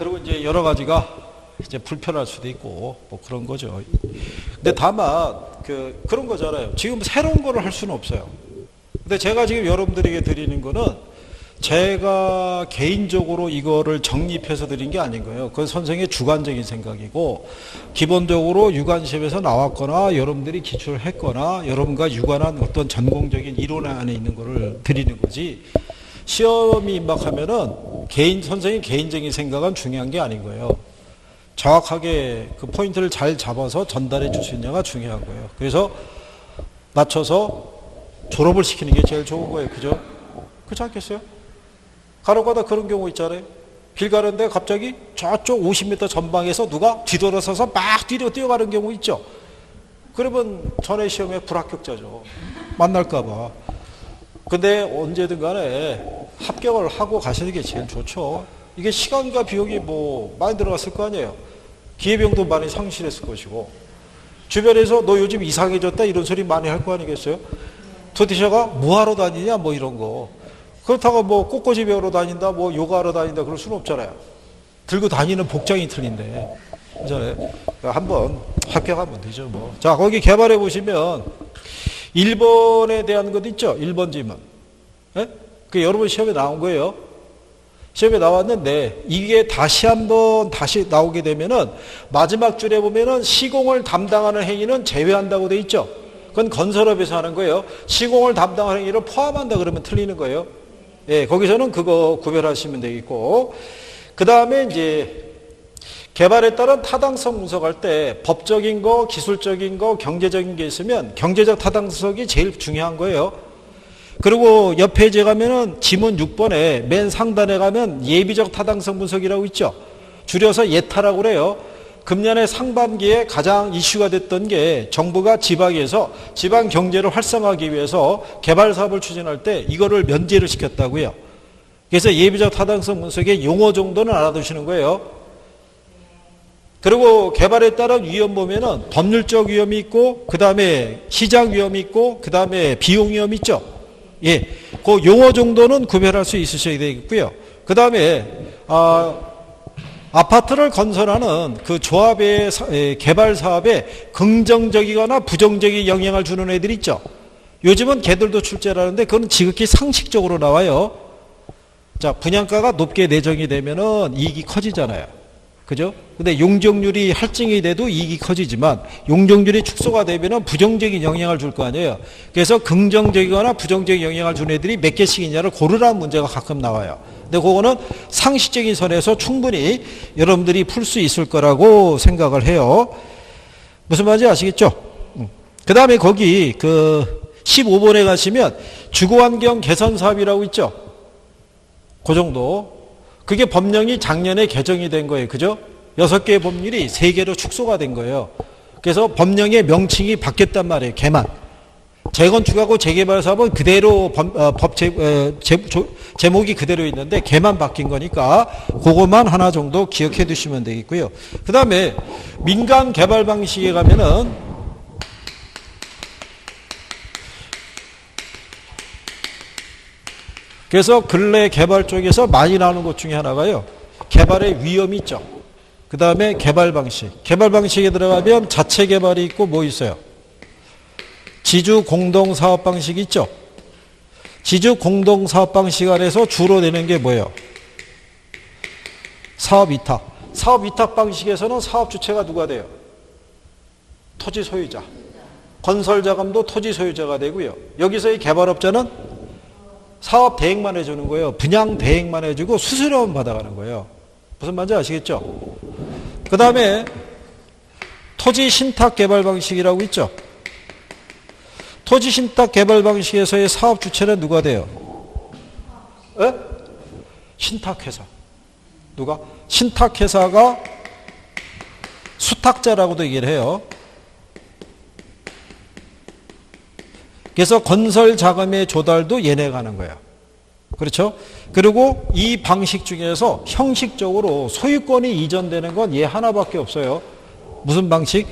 그리고 이제 여러 가지가 이제 불편할 수도 있고 뭐 그런 거죠. 근데 다만 그런 거잖아요. 지금 새로운 거를 할 수는 없어요. 근데 제가 지금 여러분들에게 드리는 거는 제가 개인적으로 이거를 정립해서 드린 게 아닌 거예요. 그건 선생의 주관적인 생각이고, 기본적으로 유관시험에서 나왔거나 여러분들이 기출을 했거나 여러분과 유관한 어떤 전공적인 이론 안에 있는 거를 드리는 거지, 시험이 임박하면은 선생의 개인적인 생각은 중요한 게 아닌 거예요. 정확하게 그 포인트를 잘 잡아서 전달해 줄 수 있냐가 중요한 거예요. 그래서 맞춰서 졸업을 시키는 게 제일 좋은 거예요. 그죠? 그렇지 않겠어요? 간혹가다 그런 경우 있잖아요. 길 가는데 갑자기 저쪽 50m 전방에서 누가 뒤돌아서서 막 뒤로 뛰어가는 경우 있죠. 그러면 전에 시험에 불합격자죠. 만날까 봐. 근데 언제든 간에 합격을 하고 가시는 게 제일 좋죠. 이게 시간과 비용이 뭐 많이 들어갔을 거 아니에요. 기회비용도 많이 상실했을 것이고, 주변에서 너 요즘 이상해졌다 이런 소리 많이 할 거 아니겠어요? 도대체가 뭐하러 다니냐 뭐 이런 거. 그렇다고 뭐 꽃꽂이 배우러 다닌다 뭐 요가하러 다닌다 그럴 수는 없잖아요. 들고 다니는 복장이 틀린데. 그잖아요. 한번 합격하면 되죠 뭐. 자, 거기 개발해 보시면 1번에 대한 것 있죠. 1번 질문. 예? 그 여러분 시험에 나온 거예요. 시험에 나왔는데 이게 다시 나오게 되면은 마지막 줄에 보면은 시공을 담당하는 행위는 제외한다고 돼 있죠. 그건 건설업에서 하는 거예요. 시공을 담당하는 행위를 포함한다 그러면 틀리는 거예요. 예, 거기서는 그거 구별하시면 되겠고, 그 다음에 이제 개발에 따른 타당성 분석할 때 법적인 거, 기술적인 거, 경제적인 게 있으면 경제적 타당성이 제일 중요한 거예요. 그리고 옆 페이지에 가면은 지문 6번에 맨 상단에 가면 예비적 타당성 분석이라고 있죠. 줄여서 예타라고 그래요. 금년의 상반기에 가장 이슈가 됐던 게 정부가 지방에서 지방 경제를 활성화하기 위해서 개발 사업을 추진할 때 이거를 면제를 시켰다고요. 그래서 예비적 타당성 분석의 용어 정도는 알아두시는 거예요. 그리고 개발에 따른 위험 보면은 법률적 위험이 있고, 그 다음에 시장 위험이 있고, 그 다음에 비용 위험이 있죠. 예, 그 용어 정도는 구별할 수 있으셔야 되겠고요. 그 다음에 아파트를 건설하는 그 조합의 개발 사업에 긍정적이거나 부정적인 영향을 주는 애들 있죠. 요즘은 걔들도 출제를 하는데 그건 지극히 상식적으로 나와요. 자, 분양가가 높게 내정이 되면은 이익이 커지잖아요. 그죠? 근데 용적률이 할증이 돼도 이익이 커지지만 용적률이 축소가 되면은 부정적인 영향을 줄 거 아니에요. 그래서 긍정적이거나 부정적인 영향을 주는 애들이 몇 개씩 있냐를 고르라는 문제가 가끔 나와요. 근데 그거는 상식적인 선에서 충분히 여러분들이 풀 수 있을 거라고 생각을 해요. 무슨 말인지 아시겠죠? 그 다음에 거기 15번에 가시면 주거환경 개선 사업이라고 있죠? 그 정도. 그게 법령이 작년에 개정이 된 거예요. 그죠? 6개의 법률이 3개로 축소가 된 거예요. 그래서 법령의 명칭이 바뀌었단 말이에요. 개만. 재건축하고 재개발 사업은 그대로 제목이 그대로 있는데 개만 바뀐 거니까 그것만 하나 정도 기억해 두시면 되겠고요. 그 다음에 민간 개발 방식에 가면은 그래서 근래 개발 쪽에서 많이 나오는 것 중에 하나가요. 개발의 위험이 있죠. 그 다음에 개발 방식. 개발 방식에 들어가면 자체 개발이 있고 뭐 있어요? 지주 공동 사업 방식이 있죠. 지주 공동 사업 방식 안에서 주로 되는 게 뭐예요? 사업 위탁. 사업 위탁 방식에서는 사업 주체가 누가 돼요? 토지 소유자. 건설 자금도 토지 소유자가 되고요. 여기서의 개발업자는 사업 대행만 해주는 거예요. 분양 대행만 해주고 수수료만 받아가는 거예요. 무슨 말인지 아시겠죠? 그 다음에 토지 신탁 개발 방식이라고 있죠. 토지 신탁 개발 방식에서의 사업 주체는 누가 돼요? 에? 신탁회사. 누가? 신탁회사가 수탁자라고도 얘기를 해요. 그래서 건설 자금의 조달도 얘네가 하는 거예요. 그렇죠? 그리고 이 방식 중에서 형식적으로 소유권이 이전되는 건 얘 하나밖에 없어요. 무슨 방식?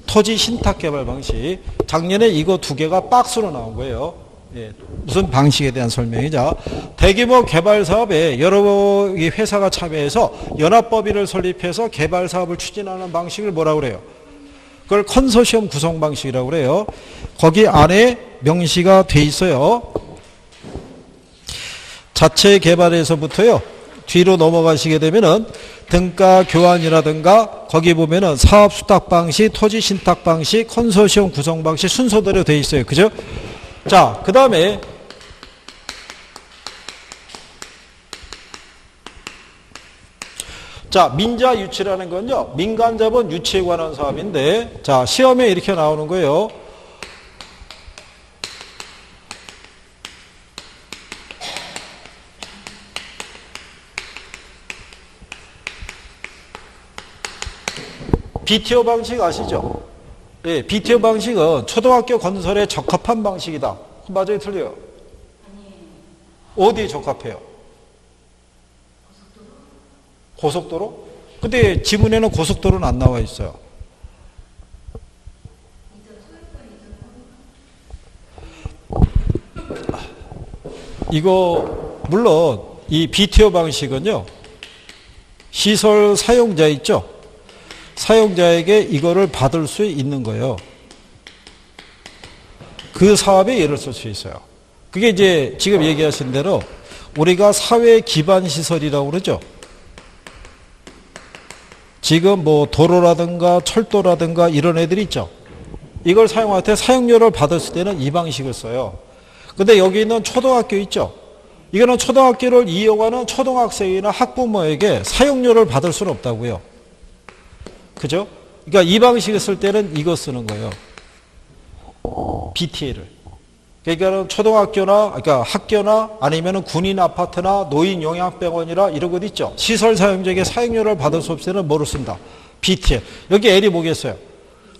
토지 신탁 개발 방식. 작년에 이거 2개가 박스로 나온 거예요. 예, 무슨 방식에 대한 설명이자 대규모 개발 사업에 여러 회사가 참여해서 연합법인을 설립해서 개발 사업을 추진하는 방식을 뭐라고 그래요? 그걸 컨소시엄 구성 방식이라고 그래요. 거기 안에 명시가 돼 있어요. 자체 개발에서부터요. 뒤로 넘어가시게 되면은 등가 교환이라든가 거기 보면은 사업 수탁 방식, 토지 신탁 방식, 컨소시엄 구성 방식 순서대로 돼 있어요. 그죠? 자, 그 다음에 자, 민자 유치라는 건요. 민간 자본 유치에 관한 사업인데 자, 시험에 이렇게 나오는 거예요. BTO 방식 아시죠? 예, BTO 방식은 초등학교 건설에 적합한 방식이다. 맞아요, 틀려요? 어디에 적합해요? 고속도로? 근데 지문에는 고속도로는 안 나와 있어요. 이거 물론 이 BTO 방식은요. 시설 사용자 있죠? 사용자에게 이거를 받을 수 있는 거예요. 그 사업에 예를 쓸 수 있어요. 그게 이제 지금 얘기하신 대로 우리가 사회 기반 시설이라고 그러죠. 지금 뭐 도로라든가 철도라든가 이런 애들이 있죠. 이걸 사용할 때 사용료를 받을 때는 이 방식을 써요. 근데 여기 있는 초등학교 있죠. 이거는 초등학교를 이용하는 초등학생이나 학부모에게 사용료를 받을 수는 없다고요. 그죠? 그러니까 이 방식을 쓸 때는 이거 쓰는 거예요. BTL을. 그러니까 초등학교나, 그러니까 학교나 아니면 군인 아파트나 노인 요양병원이라 이런 것 있죠. 시설 사용자에게 사용료를 받을 수 없을 때는 뭐를 쓴다? BTL. 여기 L이 뭐겠어요?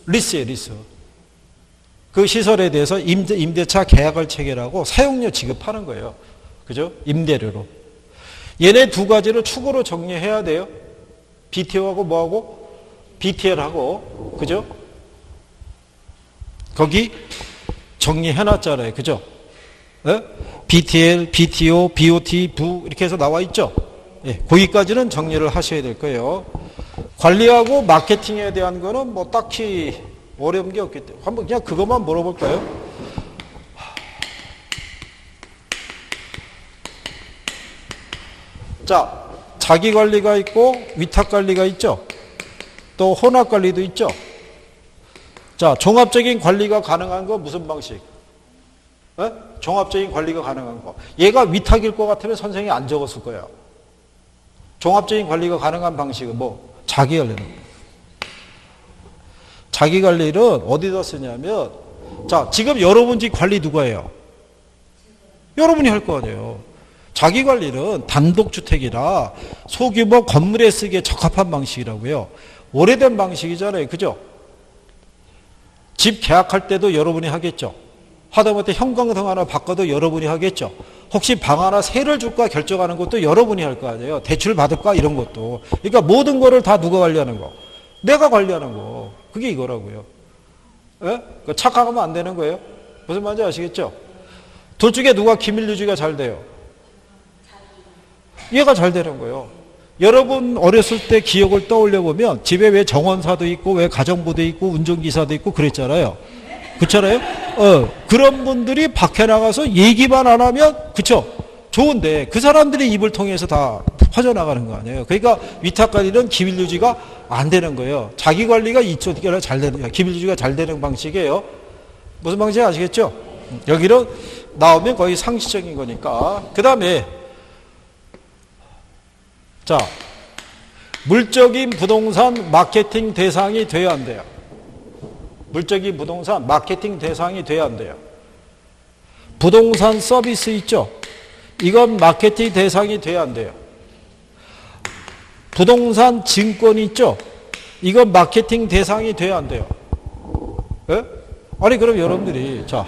리스예요, 리스. 그 시설에 대해서 임대차 계약을 체결하고 사용료 지급하는 거예요. 그죠? 임대료로. 얘네 두 가지를 축으로 정리해야 돼요. BTO하고 뭐하고? BTL하고. 그죠? 거기 정리해놨잖아요. 그죠? 네? BTL, BTO, BOT, 부 이렇게 해서 나와 있죠? 예, 거기까지는 정리를 하셔야 될 거예요. 관리하고 마케팅에 대한 거는 뭐 딱히 어려운 게 없기 때문에 한번 그냥 그것만 물어볼까요? 자, 자기관리가 있고 위탁관리가 있죠. 또 혼합관리도 있죠. 자, 종합적인 관리가 가능한 거 무슨 방식? 에? 종합적인 관리가 가능한 거. 얘가 위탁일 것 같으면 선생님이 안 적었을 거예요. 종합적인 관리가 가능한 방식은 뭐? 자기관리는. 자기관리는 어디다 쓰냐면 자, 지금 여러분 집 관리 누가 해요? 여러분이 할 거 아니에요. 자기관리는 단독주택이라 소규모 건물에 쓰기에 적합한 방식이라고요. 오래된 방식이잖아요. 그죠? 집 계약할 때도 여러분이 하겠죠. 하다못해 형광등 하나 바꿔도 여러분이 하겠죠. 혹시 방 하나 세를 줄까 결정하는 것도 여러분이 할 거 아니에요. 대출 받을까 이런 것도. 그러니까 모든 거를 다 누가 관리하는 거? 내가 관리하는 거. 그게 이거라고요. 예? 착각하면 안 되는 거예요. 무슨 말인지 아시겠죠? 둘 중에 누가 기밀 유지가 잘 돼요? 얘가 잘 되는 거예요. 여러분 어렸을 때 기억을 떠올려 보면 집에 왜 정원사도 있고 왜 가정부도 있고 운전기사도 있고 그랬잖아요. 그렇잖아요. 그런 분들이 밖에 나가서 얘기만 안 하면 그쵸? 좋은데 그 사람들의 입을 통해서 다 퍼져나가는 거 아니에요. 그러니까 위탁관리는 기밀 유지가 안 되는 거예요. 자기관리가 이쪽이 잘 되는, 기밀 유지가 잘 되는 방식이에요. 무슨 방식인지 아시겠죠? 여기는 나오면 거의 상식적인 거니까. 그 다음에 자, 물적인 부동산 마케팅 대상이 돼야 안 돼요. 물적인 부동산 마케팅 대상이 돼야 안 돼요. 부동산 서비스 있죠? 이건 마케팅 대상이 돼야 안 돼요. 부동산 증권 있죠? 이건 마케팅 대상이 돼야 안 돼요. 예? 아니 그럼 여러분들이 자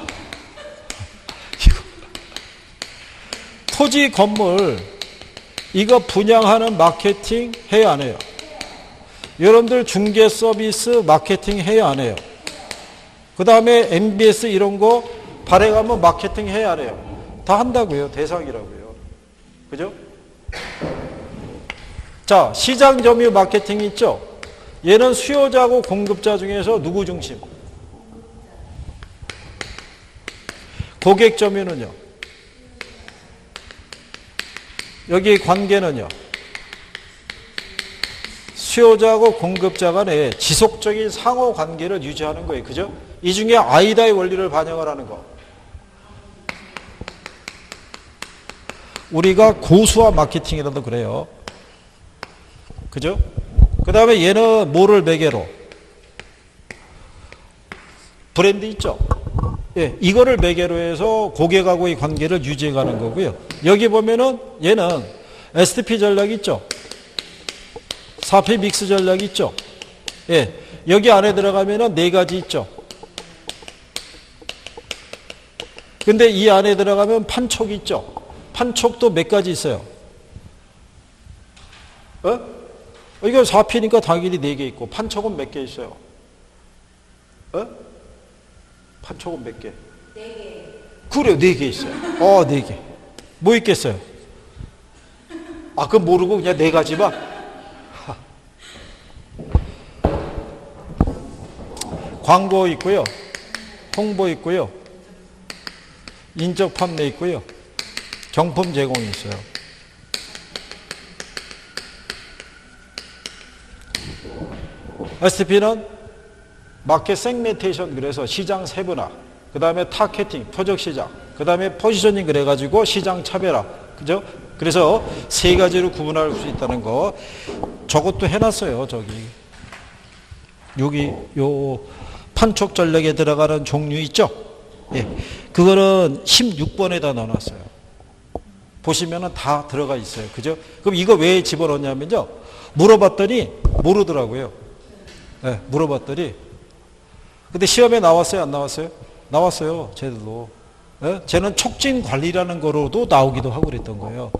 토지 건물 이거 분양하는 마케팅 해야 안 해요? 여러분들 중개 서비스 마케팅 해야 안 해요? 그 다음에 MBS 이런 거 발행하면 마케팅 해야 안 해요? 다 한다고요. 대상이라고요. 그죠? 자, 시장 점유 마케팅이 있죠? 얘는 수요자하고 공급자 중에서 누구 중심? 고객 점유는요? 여기 관계는요? 수요자하고 공급자 간의 지속적인 상호 관계를 유지하는 거예요. 그죠? 이 중에 아이다의 원리를 반영을 하는 거. 우리가 고수화 마케팅이라도 그래요. 그죠? 그 다음에 얘는 뭐를 매개로? 브랜드 있죠? 예, 이거를 매개로 해서 고객하고의 관계를 유지해 가는 거고요. 여기 보면은 얘는 SDP 전략 있죠? 4P 믹스 전략 있죠? 예, 여기 안에 들어가면은 4가지 있죠? 근데 이 안에 들어가면 판촉 있죠? 판촉도 몇 가지 있어요? 이거 4P니까 당연히 4개 있고, 판촉은 몇 개 있어요? 판촉은 몇 개? 4개. 그래요, 4개 있어요. 4개. 뭐 있겠어요? 그건 모르고 그냥 4가지만? 광고 있고요. 홍보 있고요. 인적 판매 있고요. 경품 제공이 있어요. STP는 마켓 세그멘테이션 그래서 시장 세분화, 그 다음에 타겟팅, 표적 시장, 그 다음에 포지셔닝 그래가지고 시장 차별화. 그죠? 그래서 3가지로 구분할 수 있다는 거. 저것도 해놨어요. 여기 요 판촉 전략에 들어가는 종류 있죠? 예. 그거는 16번에다 넣어놨어요. 보시면은 다 들어가 있어요. 그죠? 그럼 이거 왜 집어넣냐면요. 물어봤더니 모르더라고요. 네, 물어봤더니. 근데 시험에 나왔어요? 안 나왔어요? 나왔어요. 쟤들도. 네? 쟤는 촉진 관리라는 거로도 나오기도 하고 그랬던 거예요.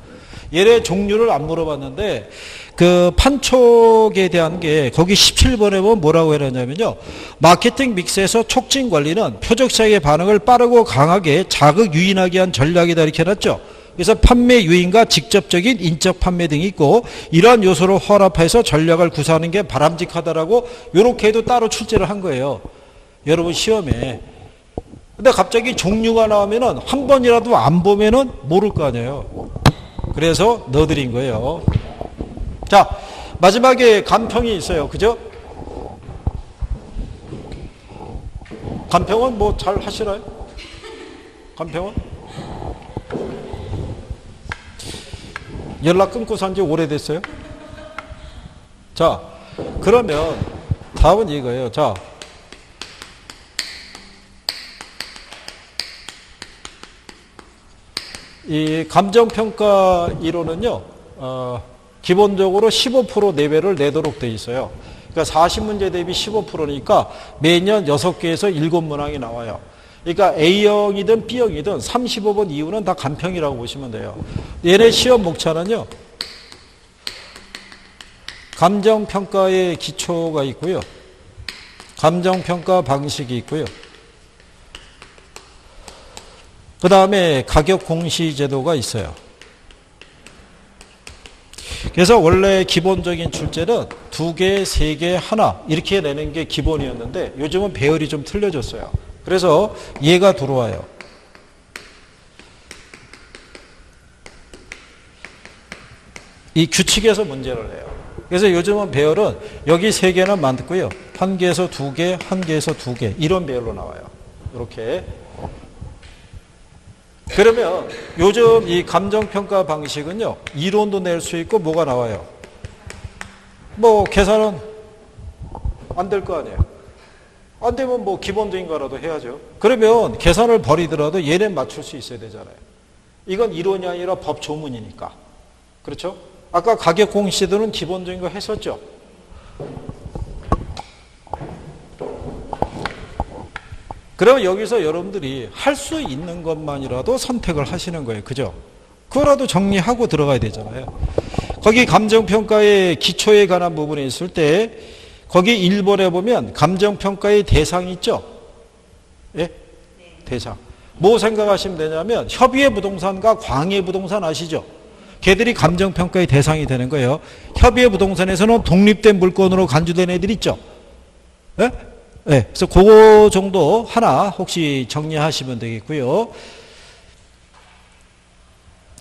얘네 종류를 안 물어봤는데 그 판촉에 대한 게 거기 17번에 보면 뭐라고 해놨냐면요. 마케팅 믹스에서 촉진 관리는 표적 시장의 반응을 빠르고 강하게 자극 유인하게 한 전략이다 이렇게 해놨죠. 그래서 판매 유인과 직접적인 인적 판매 등이 있고 이러한 요소를 혼합해서 전략을 구사하는 게 바람직하다라고 이렇게 해도 따로 출제를 한 거예요. 여러분 시험에. 근데 갑자기 종류가 나오면은 한 번이라도 안 보면은 모를 거 아니에요. 그래서 넣어드린 거예요. 자, 마지막에 간평이 있어요. 그죠? 간평은 뭐 잘 하시나요? 간평은? 연락 끊고 산 지 오래됐어요? 자, 그러면 답은 이거예요. 자, 이 감정평가 이론은요, 기본적으로 15% 내외를 내도록 돼 있어요. 그러니까 40문제 대비 15%니까 매년 6개에서 7문항이 나와요. 그러니까 A형이든 B형이든 35번 이후는 다 간평이라고 보시면 돼요. 얘네 시험 목차는요, 감정평가의 기초가 있고요. 감정평가 방식이 있고요. 그 다음에 가격 공시 제도가 있어요. 그래서 원래 기본적인 출제는 2개, 3개, 하나 이렇게 내는 게 기본이었는데 요즘은 배열이 좀 틀려졌어요. 그래서 얘가 들어와요. 이 규칙에서 문제를 내요. 그래서 요즘은 배열은 여기 3개는 많고요. 1개에서 2개, 1개에서 2개 이런 배열로 나와요. 이렇게. 그러면 요즘 이 감정평가 방식은요, 이론도 낼 수 있고 뭐가 나와요? 뭐 계산은 안 될 거 아니에요. 안 되면 뭐 기본적인 거라도 해야죠. 그러면 계산을 버리더라도 얘네 맞출 수 있어야 되잖아요. 이건 이론이 아니라 법 조문이니까. 그렇죠? 아까 가격 공시들은 기본적인 거 했었죠. 그러면 여기서 여러분들이 할 수 있는 것만이라도 선택을 하시는 거예요. 그죠? 그거라도 정리하고 들어가야 되잖아요. 거기 감정평가의 기초에 관한 부분이 있을 때 거기 1번에 보면 감정평가의 대상이 있죠? 예? 대상. 뭐 생각하시면 되냐면 협의의 부동산과 광의의 부동산 아시죠? 걔들이 감정평가의 대상이 되는 거예요. 협의의 부동산에서는 독립된 물건으로 간주된 애들 있죠? 네? 네. 그래서 그거 정도 하나 혹시 정리하시면 되겠고요.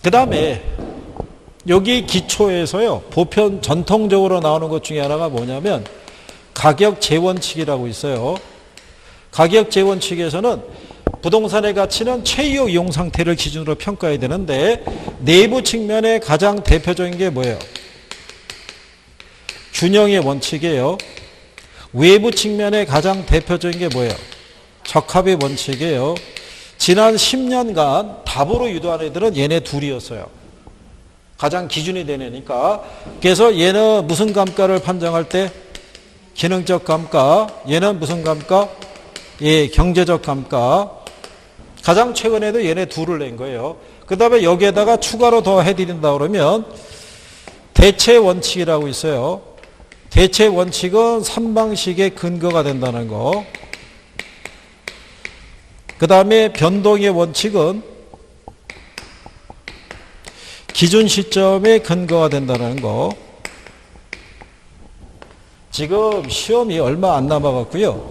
그 다음에 여기 기초에서요, 보편 전통적으로 나오는 것 중에 하나가 뭐냐면 가격 재원칙이라고 있어요. 가격 재원칙에서는 부동산의 가치는 최이호 이용 상태를 기준으로 평가해야 되는데 내부 측면에 가장 대표적인 게 뭐예요? 균형의 원칙이에요. 외부 측면에 가장 대표적인 게 뭐예요? 적합의 원칙이에요. 지난 10년간 답으로 유도한 애들은 얘네 둘이었어요. 가장 기준이 되니까. 그래서 얘는 무슨 감가를 판정할 때? 기능적 감가. 얘는 무슨 감가? 예, 경제적 감가. 가장 최근에도 얘네 둘을 낸 거예요. 그 다음에 여기에다가 추가로 더 해드린다 그러면 대체 원칙이라고 있어요. 대체 원칙은 3방식의 근거가 된다는 거. 그 다음에 변동의 원칙은 기준 시점의 근거가 된다는 거. 지금 시험이 얼마 안 남아갖고요.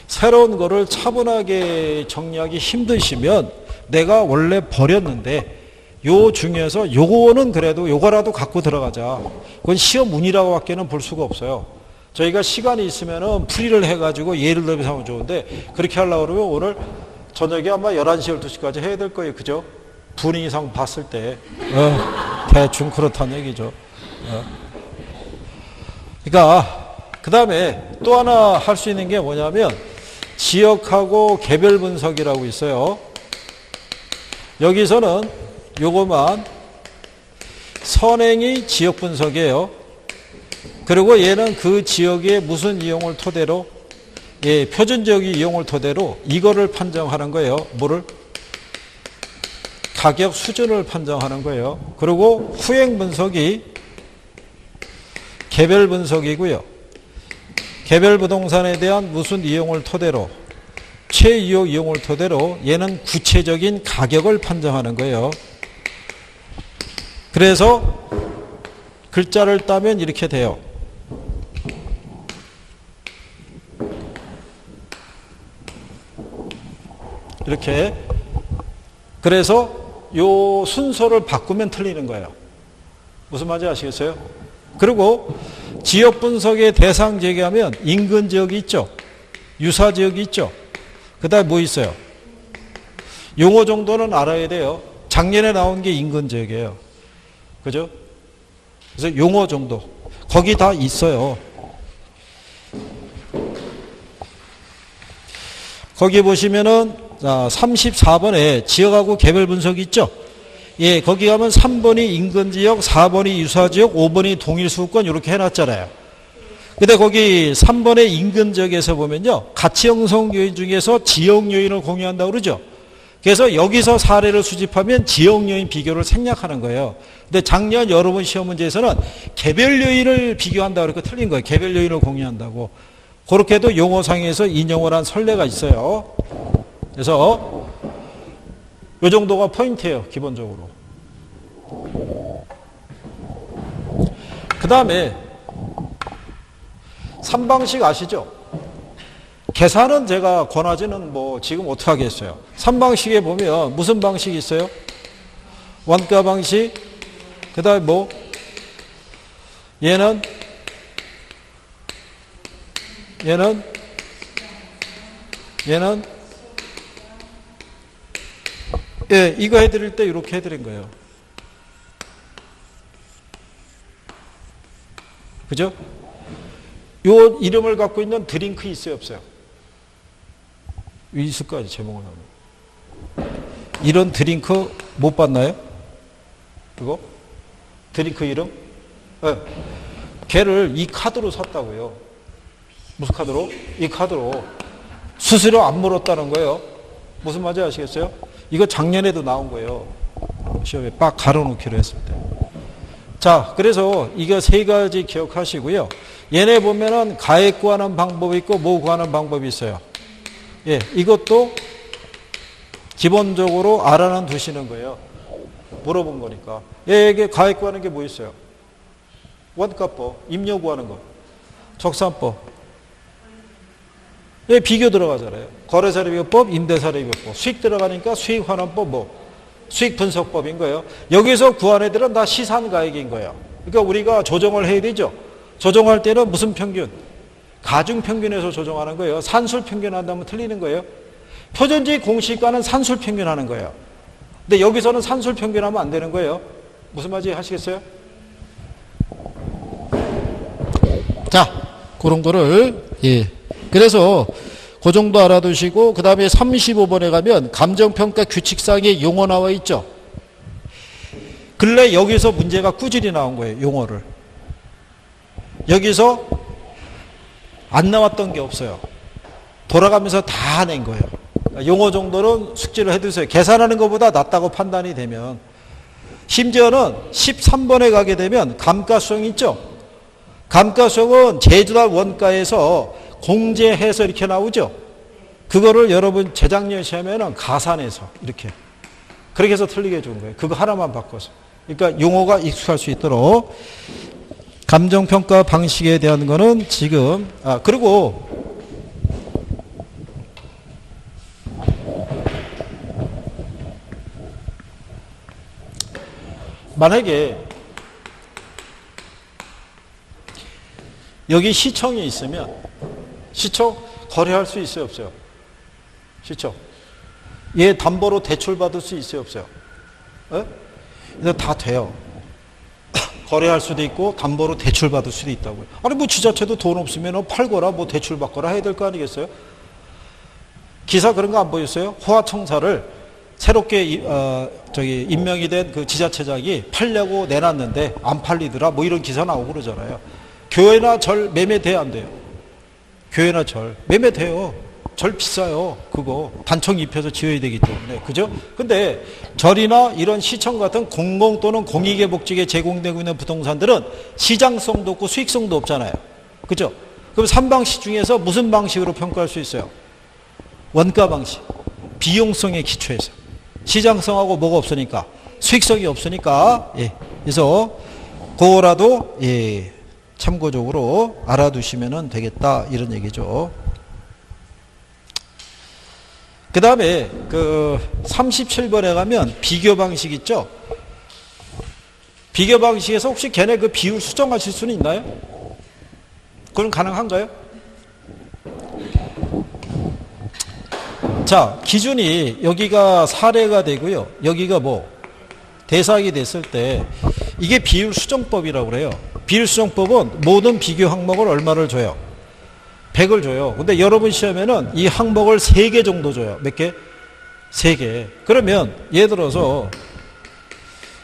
새로운 거를 차분하게 정리하기 힘드시면 내가 원래 버렸는데 요 중에서 요거는 그래도 요거라도 갖고 들어가자. 그건 시험 운이라고 밖에는 볼 수가 없어요. 저희가 시간이 있으면은 풀이를 해가지고 예를 들어서 하면 좋은데 그렇게 하려고 그러면 오늘 저녁에 아마 11시, 12시까지 해야 될 거예요. 그죠? 분위기상 봤을 때. 대충 그렇다는 얘기죠. 그러니까 그 다음에 또 하나 할 수 있는 게 뭐냐면 지역하고 개별 분석이라고 있어요. 여기서는 요거만 선행이 지역 분석이에요. 그리고 얘는 그 지역의 무슨 이용을 토대로, 예, 표준적인 이용을 토대로 이거를 판정하는 거예요. 뭐를? 가격 수준을 판정하는 거예요. 그리고 후행 분석이 개별 분석이고요. 개별 부동산에 대한 무슨 이용을 토대로, 최이용 이용을 토대로 얘는 구체적인 가격을 판정하는 거예요. 그래서 글자를 따면 이렇게 돼요. 이렇게. 그래서 요 순서를 바꾸면 틀리는 거예요. 무슨 말인지 아시겠어요? 그리고 지역 분석의 대상 제기하면 인근 지역이 있죠. 유사 지역이 있죠. 그 다음에 뭐 있어요? 용어 정도는 알아야 돼요. 작년에 나온 게 인근 지역이에요. 그죠? 그래서 용어 정도. 거기 다 있어요. 거기 보시면은 34번에 지역하고 개별 분석이 있죠. 예, 거기 가면 3번이 인근지역, 4번이 유사지역, 5번이 동일수급권 이렇게 해놨잖아요. 근데 거기 3번의 인근지역에서 보면요. 가치 형성 요인 중에서 지역 요인을 공유한다고 그러죠. 그래서 여기서 사례를 수집하면 지역 요인 비교를 생략하는 거예요. 근데 작년 여러분 시험 문제에서는 개별 요인을 비교한다고 그러니까 틀린 거예요. 개별 요인을 공유한다고. 그렇게도 용어상에서 인용을 한 선례가 있어요. 그래서 이 정도가 포인트예요. 기본적으로. 그 다음에 3방식 아시죠? 계산은 제가 권하지는 뭐 지금 어떻게 하겠어요. 3방식에 보면 무슨 방식이 있어요? 원가 방식, 그 다음에 뭐 얘는 예, 이거 해드릴 때 이렇게 해드린 거예요. 그죠? 요 이름을 갖고 있는 드링크 있어요, 없어요? 있을 거예요, 제목을 하면. 이런 드링크 못 봤나요? 그거? 드링크 이름? 네. 걔를 이 카드로 샀다고요. 무슨 카드로? 이 카드로. 수수료 안 물었다는 거예요. 무슨 말인지 아시겠어요? 이거 작년에도 나온 거예요. 시험에 빡 가로놓기로 했을 때. 자, 그래서 이거 세 가지 기억하시고요. 얘네 보면은 가액 구하는 방법이 있고 뭐 구하는 방법이 있어요. 예, 이것도 기본적으로 알아는 두시는 거예요. 물어본 거니까. 얘에게 가액 구하는 게 뭐 있어요? 원가법, 임료 구하는 거, 적산법. 얘 비교 들어가잖아요. 거래사례비교법, 임대사례비교법. 수익 들어가니까 수익환원법, 수익분석법인 거예요. 여기서 구한 애들은 다 시산가액인 거예요. 그러니까 우리가 조정을 해야 되죠. 조정할 때는 무슨 평균? 가중평균에서 조정하는 거예요. 산술평균 한다면 틀리는 거예요. 표준지 공시가는 산술평균 하는 거예요. 근데 여기서는 산술평균 하면 안 되는 거예요. 무슨 말인지 하시겠어요? 자, 그런 거를, 그래서 그 정도 알아두시고, 그 다음에 35번에 가면 감정평가 규칙상의 용어 나와 있죠. 근래 여기서 문제가 꾸준히 나온 거예요. 용어를. 여기서 안 나왔던 게 없어요. 돌아가면서 다 낸 거예요. 용어 정도는 숙지를 해두세요. 계산하는 것보다 낫다고 판단이 되면. 심지어는 13번에 가게 되면 감가수정 있죠. 감가수정은 제조달 원가에서 공제해서 이렇게 나오죠. 그거를 여러분 재작년 시험에는 가산해서 이렇게. 그렇게 해서 틀리게 해준 거예요. 그거 하나만 바꿔서. 그러니까 용어가 익숙할 수 있도록. 감정평가 방식에 대한 거는 지금, 그리고 만약에 여기 시청이 있으면 시청 거래할 수 있어요, 없어요? 시청. 얘 담보로 대출받을 수 있어요, 없어요? 이거 다 돼요. 거래할 수도 있고 담보로 대출받을 수도 있다고요. 아니 뭐 지자체도 돈 없으면 팔거나 뭐 대출받거나 해야 될 거 아니겠어요? 기사 그런 거 안 보였어요? 호화청사를 새롭게 임명이 된 그 지자체장이 팔려고 내놨는데 안 팔리더라 뭐 이런 기사 나오고 그러잖아요. 교회나 절 매매돼야 안 돼요. 교회나 절 매매돼요. 절 비싸요. 그거 단청 입혀서 지어야 되기 때문에. 그죠? 근데 절이나 이런 시청 같은 공공 또는 공익의 목적에 제공되고 있는 부동산들은 시장성도 없고 수익성도 없잖아요. 그죠? 그럼 3방식 중에서 무슨 방식으로 평가할 수 있어요? 원가 방식. 비용성에 기초해서. 시장성하고 뭐가 없으니까. 수익성이 없으니까. 그래서 그거라도 참고적으로 알아두시면 되겠다. 이런 얘기죠. 그 다음에 그 37번에 가면 비교 방식 있죠? 비교 방식에서 혹시 걔네 그 비율 수정하실 수는 있나요? 그건 가능한가요? 자, 기준이 여기가 사례가 되고요. 여기가 뭐 대상이 됐을 때 이게 비율 수정법이라고 그래요. 비율 수정법은 모든 비교 항목을 얼마를 줘요? 100을 줘요. 근데 여러분 시험에는 이 항목을 3개 정도 줘요. 몇 개? 3개. 그러면 예를 들어서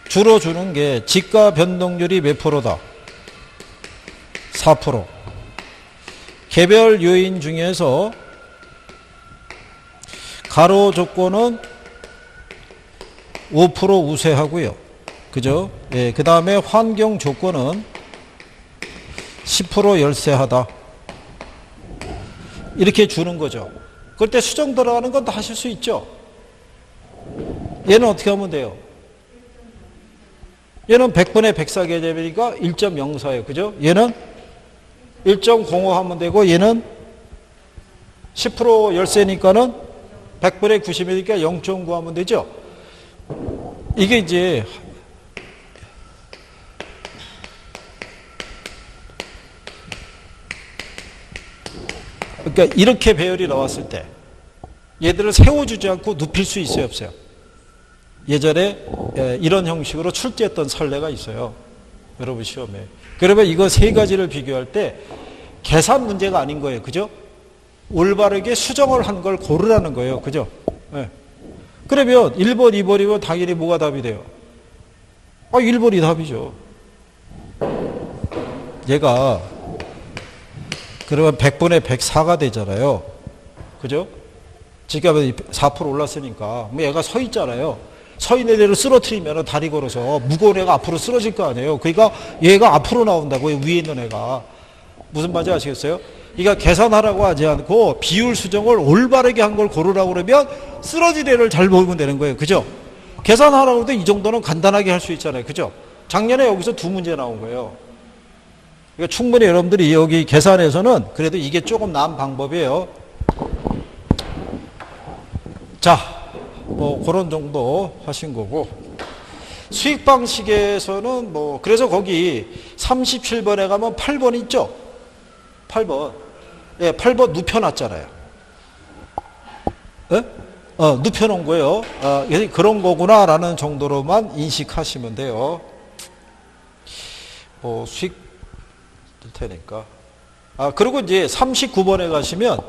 주로 주는 게 지가 변동률이 몇 프로다? 4%. 개별 요인 중에서 가로 조건은 5% 우세하고요. 그죠? 그 다음에 환경 조건은 10% 열세하다. 이렇게 주는 거죠. 그럴 때 수정 들어가는 건 다 하실 수 있죠. 얘는 어떻게 하면 돼요? 얘는 100분의 104 개념이니까 1.04예요. 그죠? 얘는 1.05 하면 되고 얘는 10% 열세니까는 100분의 90이니까 0.9 하면 되죠. 이게 이제 그러니까 이렇게 배열이 나왔을 때 얘들을 세워주지 않고 눕힐 수 있어요, 없어요? 예전에 이런 형식으로 출제했던 선례가 있어요. 여러분 시험에. 그러면 이거 3가지를 비교할 때 계산 문제가 아닌 거예요. 그죠? 올바르게 수정을 한 걸 고르라는 거예요. 그죠? 네. 그러면 1번, 2번이면 당연히 뭐가 답이 돼요? 1번이 답이죠. 얘가 그러면 100분의 104가 되잖아요. 그죠? 지금 4% 올랐으니까. 뭐 얘가 서 있잖아요. 서 있는 애를 쓰러뜨리면 다리 걸어서 무거운 애가 앞으로 쓰러질 거 아니에요. 그러니까 얘가 앞으로 나온다고요. 위에 있는 애가. 무슨 말인지 아시겠어요? 그러니까 계산하라고 하지 않고 비율 수정을 올바르게 한 걸 고르라고 그러면 쓰러질 애를 잘 보면 되는 거예요. 그죠? 계산하라고 해도 이 정도는 간단하게 할 수 있잖아요. 그죠? 작년에 여기서 2문제 나온 거예요. 그러니까 충분히 여러분들이 여기 계산에서는 그래도 이게 조금 나은 방법이에요. 자, 뭐 그런 정도 하신 거고, 수익 방식에서는 뭐 그래서 거기 37번에 가면 8번 있죠? 8번. 예, 8번 눕혀놨잖아요. 예? 눕혀놓은 거예요. 그런 거구나라는 정도로만 인식하시면 돼요. 뭐 수익 될 테니까. 그리고 이제 39번에 가시면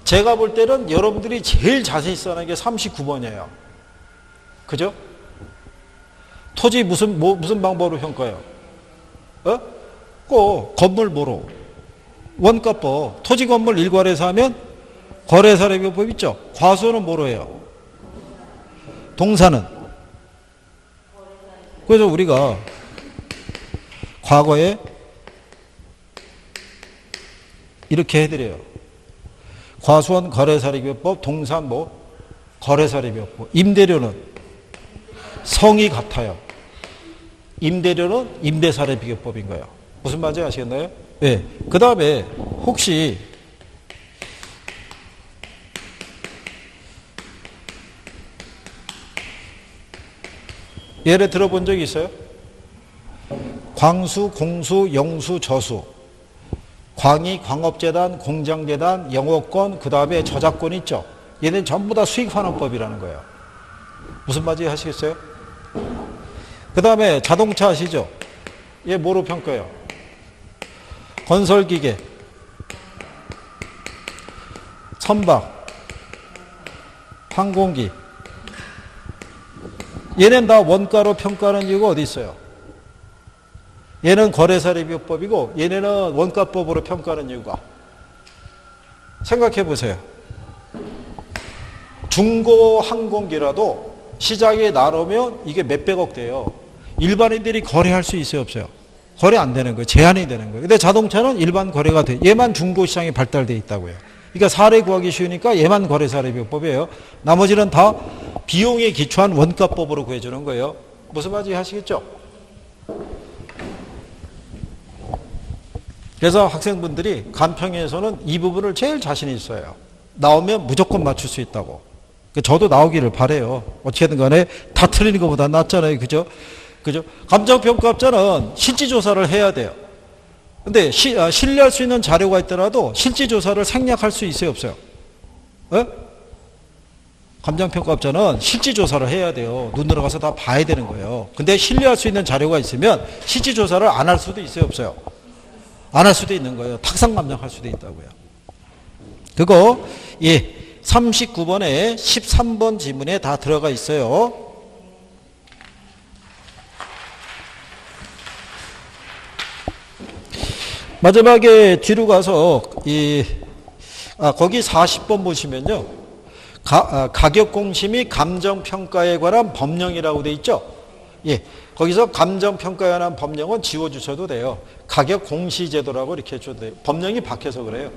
제가 볼 때는 여러분들이 제일 자세히 써는 게 39번이에요. 그죠? 토지 무슨 방법으로 평가해요? 꼭 건물 뭐로? 원가법. 토지 건물 일괄해서 하면 거래사례비법 있죠? 과수는 뭐로 해요? 동사는? 그래서 우리가 과거에 이렇게 해드려요. 과수원 거래사례비법, 동사 뭐? 거래사례비법. 임대료는 성이 같아요. 임대료는 임대사례비법인 거예요. 무슨 말인지 아시겠나요? 네. 그 다음에 혹시 예를 들어본 적이 있어요? 광수, 공수, 영수, 저수. 광이 광업재단, 공장재단, 영업권, 그 다음에 저작권 있죠? 얘는 전부 다 수익환원법이라는 거예요. 무슨 말인지 아시겠어요? 그 다음에 자동차 아시죠? 얘 뭐로 평가해요? 건설기계, 선박, 항공기. 얘는 다 원가로 평가하는 이유가 어디 있어요? 얘는 거래사례비법이고 얘네는 원가법으로 평가하는 이유가. 생각해 보세요. 중고 항공기라도 시장에 나오면 이게 몇백억 돼요. 일반인들이 거래할 수 있어요, 없어요? 거래 안 되는 거예요. 제한이 되는 거예요. 근데 자동차는 일반 거래가 돼. 얘만 중고 시장이 발달돼 있다고요. 그러니까 사례 구하기 쉬우니까 얘만 거래사례비법이에요. 나머지는 다 비용에 기초한 원가법으로 구해주는 거예요. 무슨 말인지 아시겠죠? 그래서 학생분들이 간평에서는 이 부분을 제일 자신 있어요. 나오면 무조건 맞출 수 있다고. 저도 나오기를 바래요. 어떻게든 간에 다 틀리는 것보다 낫잖아요. 그죠? 그죠? 감정평가업자는 실지조사를 해야 돼요. 근데 신뢰할 수 있는 자료가 있더라도 실지조사를 생략할 수 있어요, 없어요? 감정평가업자는 실지조사를 해야 돼요. 눈으로 가서 다 봐야 되는 거예요. 근데 신뢰할 수 있는 자료가 있으면 실지조사를 안 할 수도 있어요, 없어요? 안 할 수도 있는 거예요. 탁상감정할 수도 있다고요. 그거 39번에 13번 지문에 다 들어가 있어요. 마지막에 뒤로 가서 거기 40번 보시면요. 가격공시 및 감정평가에 관한 법령이라고 돼 있죠. 거기서 감정평가에 관한 법령은 지워주셔도 돼요. 가격공시제도라고 이렇게 해줘도 돼요. 법령이 박혀서 그래요.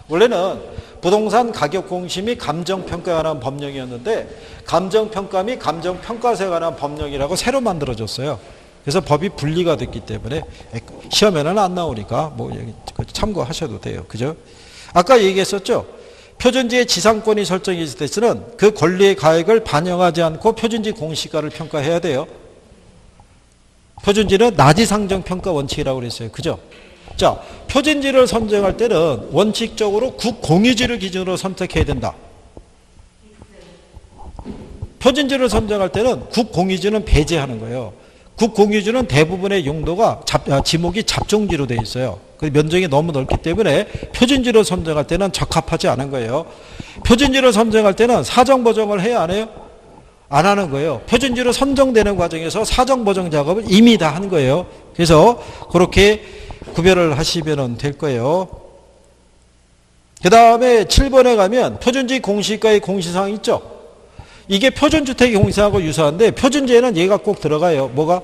원래는 부동산 가격공시 및 감정평가에 관한 법령이었는데 감정평가 및 감정평가세에 관한 법령이라고 새로 만들어졌어요. 그래서 법이 분리가 됐기 때문에 시험에는 안 나오니까 뭐 참고하셔도 돼요. 그죠? 아까 얘기했었죠. 표준지의 지상권이 설정이 있을 때는 그 권리의 가액을 반영하지 않고 표준지 공시가를 평가해야 돼요. 표준지는 나지상정평가 원칙이라고 그랬어요. 그죠? 자, 표준지를 선정할 때는 원칙적으로 국공유지를 기준으로 선택해야 된다. 표준지를 선정할 때는 국공유지는 배제하는 거예요. 국공유지는 대부분의 용도가 지목이 잡종지로 되어 있어요. 그 면적이 너무 넓기 때문에 표준지로 선정할 때는 적합하지 않은 거예요. 표준지를 선정할 때는 사정보정을 해야 안 해요? 안 하는 거예요. 표준지로 선정되는 과정에서 사정보정 작업을 이미 다 한 거예요. 그래서 그렇게 구별을 하시면 될 거예요. 그 다음에 7번에 가면 표준지 공시가의 공시사항 있죠? 이게 표준주택의 공시사항하고 유사한데 표준지에는 얘가 꼭 들어가요. 뭐가?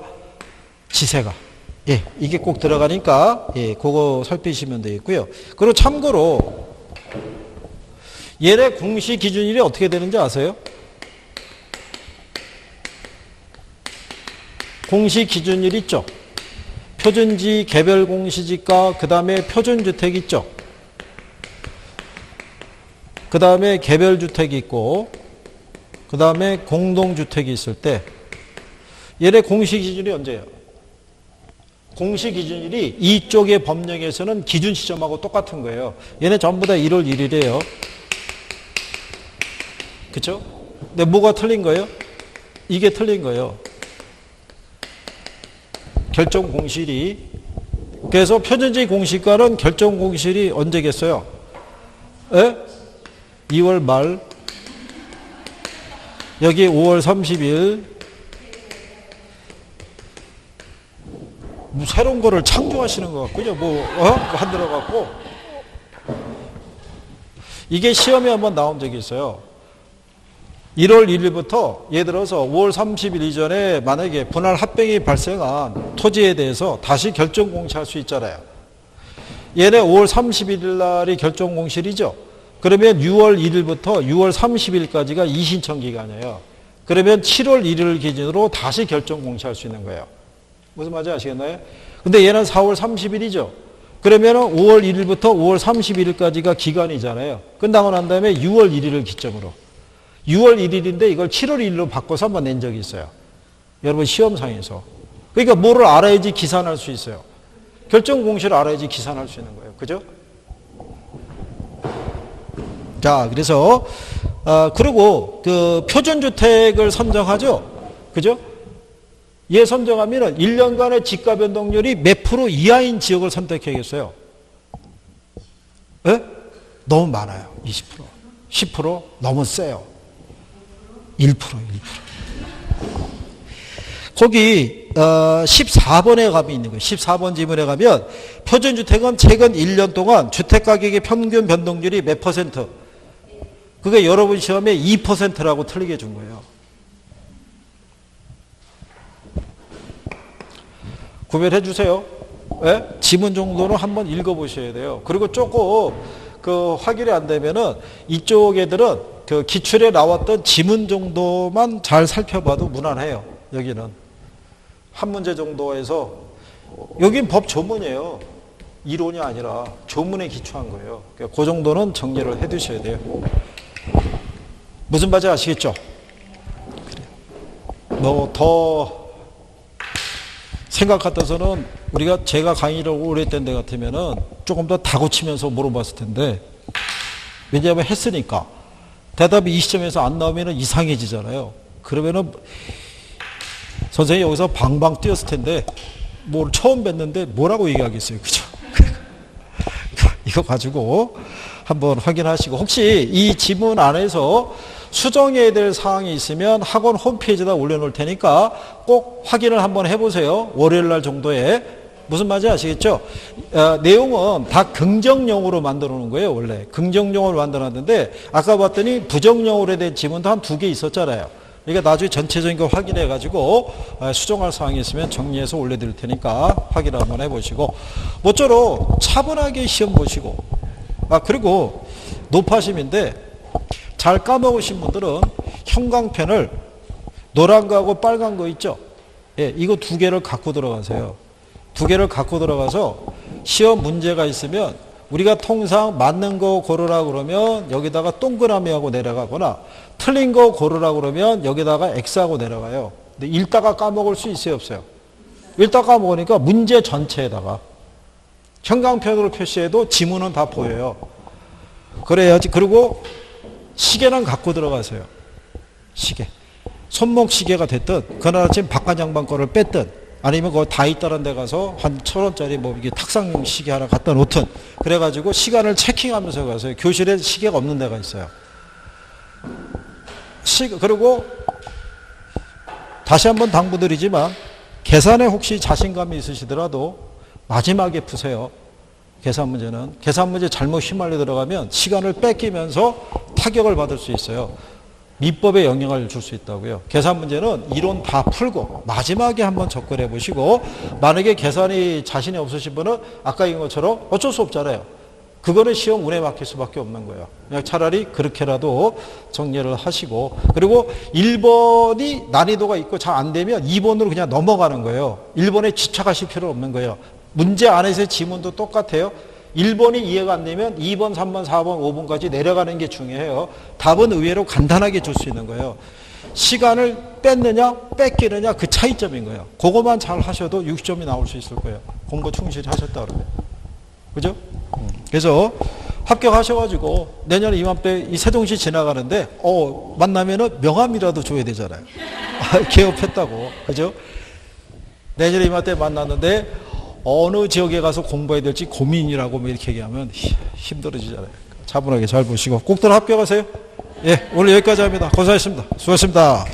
지세가. 예, 이게 꼭 들어가니까 예, 그거 살피시면 되겠고요. 그리고 참고로 얘네 공시 기준일이 어떻게 되는지 아세요? 공시 기준일 있죠. 표준지, 개별 공시지가, 그 다음에 표준주택 있죠. 그 다음에 개별주택이 있고, 그 다음에 공동주택이 있을 때 얘네 공시 기준일이 언제예요? 공시 기준일이 이쪽의 법령에서는 기준 시점하고 똑같은 거예요. 얘네 전부 다 1월 1일이에요. 그쵸? 근데 뭐가 틀린 거예요? 이게 틀린 거예요. 결정 공실이. 그래서 표준지 공시가는 결정 공실이 언제겠어요? 에? 2월 말. 여기 5월 30일. 뭐 새로운 거를 창조하시는 것 같군요. 만들어 갖고. 이게 시험에 한번 나온 적이 있어요. 1월 1일부터 예를 들어서 5월 30일 이전에 만약에 분할 합병이 발생한 토지에 대해서 다시 결정 공시할 수 있잖아요. 얘네 5월 31일 날이 결정 공실이죠. 그러면 6월 1일부터 6월 30일까지가 이신청 기간이에요. 그러면 7월 1일 기준으로 다시 결정 공시할 수 있는 거예요. 무슨 말인지 아시겠나요? 근데 얘는 4월 30일이죠. 그러면 5월 1일부터 5월 31일까지가 기간이잖아요. 끝나고 난 다음에 6월 1일을 기점으로. 6월 1일인데 이걸 7월 1일로 바꿔서 한번 낸 적이 있어요. 여러분 시험상에서. 그러니까 뭐를 알아야지 기산할 수 있어요. 결정 공시를 알아야지 기산할 수 있는 거예요. 그죠? 자, 그래서 그리고 그 표준주택을 선정하죠. 그죠? 얘 선정하면은 1년간의 지가 변동률이 몇 프로 이하인 지역을 선택해야겠어요. 에? 너무 많아요. 20%. 10% 너무 세요. 1%. 거기 14번에 가면 있는 거예요. 14번 지문에 가면 표준주택은 최근 1년 동안 주택가격의 평균 변동률이 몇 퍼센트? 그게 여러분 시험에 2%라고 틀리게 준 거예요. 구별해 주세요. 네? 지문 정도는 한번 읽어보셔야 돼요. 그리고 조금 그 확인이 안 되면은 이쪽 애들은 그 기출에 나왔던 지문 정도만 잘 살펴봐도 무난해요. 여기는 한 문제 정도에서 여긴 법 조문이에요. 이론이 아니라 조문에 기초한 거예요. 그러니까 그 정도는 정리를 해 두셔야 돼요. 무슨 말인지 아시겠죠? 그래요. 뭐 더 생각 같아서는 우리가 제가 강의를 오래 했던 데 같으면은 조금 더 다고치면서 물어봤을 텐데, 왜냐하면 했으니까 대답이 이 시점에서 안 나오면은 이상해지잖아요. 그러면은 선생님이 여기서 방방 뛰었을 텐데 뭘 처음 뵀는데 뭐라고 얘기하겠어요. 그죠? 이거 가지고 한번 확인하시고, 혹시 이 지문 안에서 수정해야 될 사항이 있으면 학원 홈페이지에다 올려놓을 테니까 꼭 확인을 한번 해보세요. 월요일 날 정도에. 무슨 말인지 아시겠죠? 내용은 다 긍정형으로 만들어 놓은 거예요. 원래 긍정형으로 만들어 놨는데 아까 봤더니 부정형으로 된 지문도 한 2개 있었잖아요. 그러니까 나중에 전체적인 거 확인해 가지고 수정할 사항이 있으면 정리해서 올려드릴 테니까 확인 한번 해보시고, 모쪼록 차분하게 시험 보시고, 그리고 높아심인데 잘 까먹으신 분들은 형광펜을 노란 거하고 빨간 거 있죠? 예, 이거 2개를 갖고 들어가세요. 2개를 갖고 들어가서 시험 문제가 있으면 우리가 통상 맞는 거 고르라 그러면 여기다가 동그라미하고 내려가거나 틀린 거 고르라 그러면 여기다가 X하고 내려가요. 근데 읽다가 까먹을 수 있어요, 없어요? 읽다가 까먹으니까 문제 전체에다가 형광펜으로 표시해도 지문은 다 보여요. 그래야지. 그리고 시계는 갖고 들어가세요. 시계. 손목 시계가 됐든, 그날 아침 박관장방 거를 뺐든, 아니면 그거 다 있다는 데 가서 한 1,000원짜리 뭐 이게 탁상용 시계 하나 갖다 놓든, 그래가지고 시간을 체킹하면서 가세요. 교실에 시계가 없는 데가 있어요. 그리고 다시 한번 당부드리지만, 계산에 혹시 자신감이 있으시더라도 마지막에 푸세요. 계산 문제 잘못 휘말려 들어가면 시간을 뺏기면서 타격을 받을 수 있어요. 민법에 영향을 줄 수 있다고요. 계산 문제는 이론 다 풀고 마지막에 한번 접근해 보시고, 만약에 계산이 자신이 없으신 분은 아까 얘기한 것처럼 어쩔 수 없잖아요. 그거는 시험 운에 맡길 수밖에 없는 거예요. 그냥 차라리 그렇게라도 정리를 하시고, 그리고 1번이 난이도가 있고 잘 안 되면 2번으로 그냥 넘어가는 거예요. 1번에 집착하실 필요 없는 거예요. 문제 안에서의 지문도 똑같아요. 1번이 이해가 안 되면 2번, 3번, 4번, 5번까지 내려가는 게 중요해요. 답은 의외로 간단하게 줄 수 있는 거예요. 시간을 뺐느냐 뺏기느냐 그 차이점인 거예요. 그거만 잘 하셔도 60점이 나올 수 있을 거예요. 공부 충실히 하셨다 그러면. 그죠? 그래서 합격하셔가지고 내년 이맘때 이 세종시 지나가는데 만나면은 명함이라도 줘야 되잖아요. 개업했다고. 그죠? 내년 이맘때 만났는데 어느 지역에 가서 공부해야 될지 고민이라고 뭐 이렇게 얘기하면 힘들어지잖아요. 차분하게 잘 보시고 꼭들 합격하세요. 예, 오늘 여기까지 합니다. 고생하셨습니다. 수고하셨습니다.